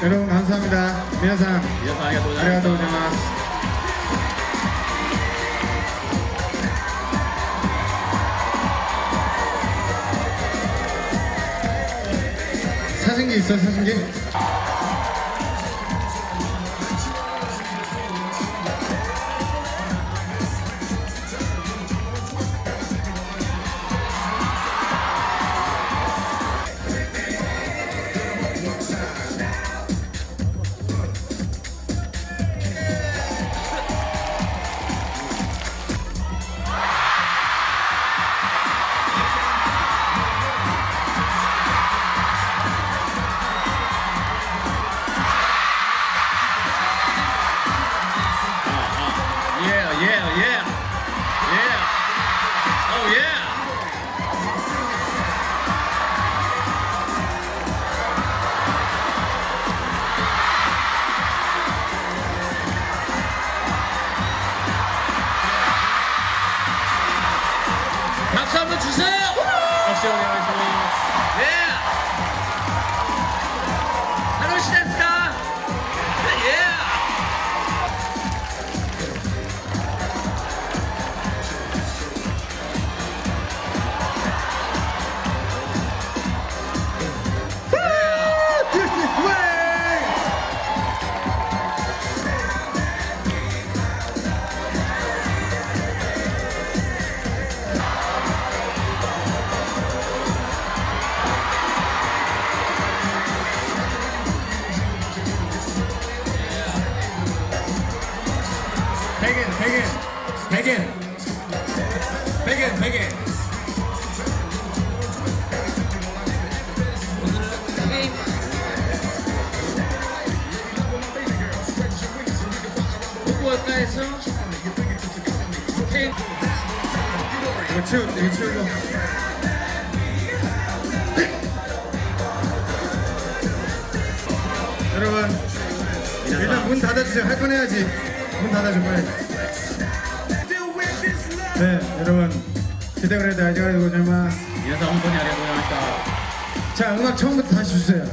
여러분 감사합니다. 미나상 아리가또 고자이마스. 사진기 있어? 사진기? 박수 한번 주세요. 박수 예. 하루시 됐다. 예. 백엔 후쿠오카에서 이거 치우고 여러분 일단 문 닫아주세요. 할 건 해야지. 문 닫아줘 빨리. 네 여러분 기대 그래도 아리가또 고자이마스. 미나상本当にありがとうございました。 자 음악 처음부터 다시 주세요.